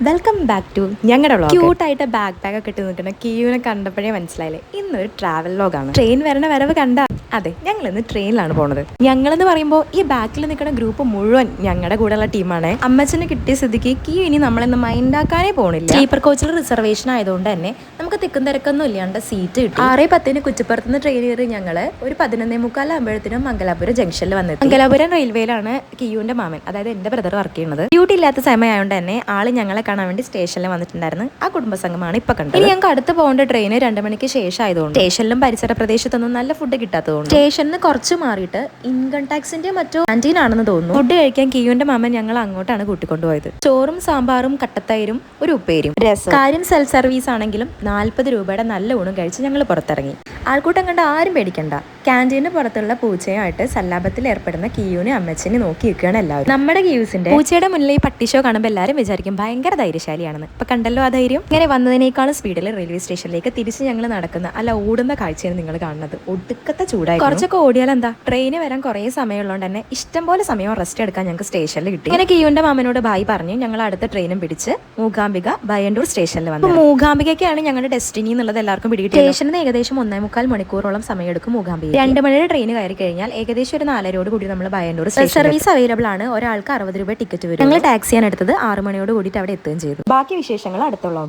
Welcome back to ഞങ്ങളുടെ vlog. ക്യൂട്ടായിട്ട് back pack ഒക്കെ ഇട്ട് നിൽക്കുന്ന കിയുവിനെ കണ്ടപ്പോഴേ മനസ്സിലായില്ലേ ഇന്നൊരു ട്രാവൽ വ്ളോഗാണ്. ട്രെയിൻ വരണ വരവ് കണ്ട അതെ, ഞങ്ങൾ ഇന്ന് ട്രെയിനിലാണ് പോണത്. ഞങ്ങളെന്ന് പറയുമ്പോൾ ഈ ബാക്കിൽ നിൽക്കുന്ന ഗ്രൂപ്പ് മുഴുവൻ ഞങ്ങളുടെ കൂടെയുള്ള ടീമാണ്. അമ്മച്ചന് കിട്ടിയ സ്ഥിതിക്ക് കിയു ഇനി നമ്മളിന്ന് മൈൻഡാക്കാനേ പോണില്ല. സ്ലീപ്പർ കോച്ചിൽ റിസർവേഷൻ ആയതുകൊണ്ട് തന്നെ നമുക്ക് തിക്കും തിരക്കൊന്നും ഇല്ലാണ്ട് സീറ്റ് കിട്ടി. 6:10 കുറ്റിപ്പുറത്തുനിന്ന് ട്രെയിൻ കയറി ഞങ്ങള് ഒരു 11:45 ആകുമ്പോഴത്തേനും മംഗലാപുരം ജംഗ്ഷനിൽ വന്നത്. മംഗലാപുരം റെയിൽവേയിലാണ് കിയുവിന്റെ മാമൻ, അതായത് എന്റെ ബ്രദർ വർക്ക് ചെയ്യുന്നത്. ഡ്യൂട്ടി ഇല്ലാത്ത സമയമായതുകൊണ്ട് തന്നെ ആള് ഞങ്ങളെ കാണാൻ വേണ്ടി സ്റ്റേഷനിൽ വന്നിട്ടുണ്ടായിരുന്നു. ആ കുടുംബസംഘമാണ് ഇപ്പൊ കണ്ടത്. ഇനി ഞങ്ങൾക്ക് അടുത്ത് പോകേണ്ട ട്രെയിൻ 2 മണിക്ക് ശേഷം ആയതുകൊണ്ട് സ്റ്റേഷനിലും പരിസര പ്രദേശത്തൊന്നും നല്ല ഫുഡ് കിട്ടാത്തതുകൊണ്ട് സ്റ്റേഷനിൽ കുറച്ച് മാറിയിട്ട് ഇൻകം ടാക്സിന്റെ മറ്റോ ക്യാന്റീൻ ആണെന്ന് തോന്നുന്നു. ഫുഡ് കഴിക്കാൻ കിയുവിന്റെ മാമൻ ഞങ്ങൾ അങ്ങോട്ടാണ് കൂട്ടിക്കൊണ്ടുപോയത്. ചോറും സാമ്പാറും കട്ടത്തൈരും ഒരു ഉപ്പേരും രസം. കാര്യം സെൽഫ് സർവീസ് ആണെങ്കിലും 40 രൂപയുടെ നല്ല ഊണും കഴിച്ച് ഞങ്ങൾ പുറത്തിറങ്ങി. ആൾക്കൂട്ടം കണ്ട ആരും പേടിക്കണ്ട. ക്യാന്റീന് പുറത്തുള്ള പൂച്ചയുമായിട്ട് സല്ലാപത്തിൽ ഏർപ്പെടുന്ന കിയുവിനെ അമ്മച്ചിനെ നോക്കി നിൽക്കുകയാണ് എല്ലാവരും. നമ്മുടെ കിയൂസിന്റെ പൂച്ചയുടെ മുന്നിൽ ഈ പട്ടി ഷോ കാണുമ്പോൾ എല്ലാവരും വിചാരിക്കും ഭയങ്കര ധൈര്യശാലിയാണെന്ന്. ഇപ്പൊ കണ്ടല്ലോ ആ ധൈര്യം. ഇങ്ങനെ വന്നതിനേക്കാളും സ്പീഡിൽ റെയിൽവേ സ്റ്റേഷനിലേക്ക് തിരിച്ച് ഞങ്ങൾ നടക്കുന്ന ഓടുന്ന കാഴ്ചയാണ് നിങ്ങൾ കാണുന്നത്. ഒടുക്കത്തെ ചൂടായി. കുറച്ചൊക്കെ ഓടിയാൽ എന്താ, ട്രെയിന് വരാൻ കുറേ സമയമുള്ളതുകൊണ്ട് തന്നെ ഇഷ്ടംപോലെ സമയം റെസ്റ്റ് എടുക്കാൻ ഞങ്ങൾക്ക് സ്റ്റേഷനിൽ കിട്ടി. ഇങ്ങനെ കിയുവിന്റെ മാമനോട് ബായ് പറഞ്ഞ് ഞങ്ങൾ അടുത്ത ട്രെയിനും പിടിച്ച് മൂകാംബിക ബയണ്ടൂർ സ്റ്റേഷനിൽ വന്നു. മൂകാംബികയ്ക്കാണ് ഞങ്ങളുടെ ഡെസ്റ്റിനി എന്നുള്ളത് എല്ലാവർക്കും പിടികിട്ടി. സ്റ്റേഷനിൽ ഏകദേശം 1.25 മണിക്കൂറോളം സമയമെടുക്കും മൂകാംബിക. 2 മണിയുടെ ട്രെയിൻ കയറി കഴിഞ്ഞാൽ ഏകദേശം ഒരു 4:30 കൂടി നമ്മൾ ബയണ്ടൂർ സർവീസ് അവൈലബിൾ ആണ്. ഒരാൾക്ക് 60 രൂപ ടിക്കറ്റ് വരും. ഞങ്ങൾ ടാക്സിയാണ് എടുത്തത്. 6 മണിയോട് കൂടിയിട്ട് അവിടെ എത്തുകയും ചെയ്തു. ബാക്കി വിശേഷങ്ങൾ അടുത്ത വ്ളോഗ്.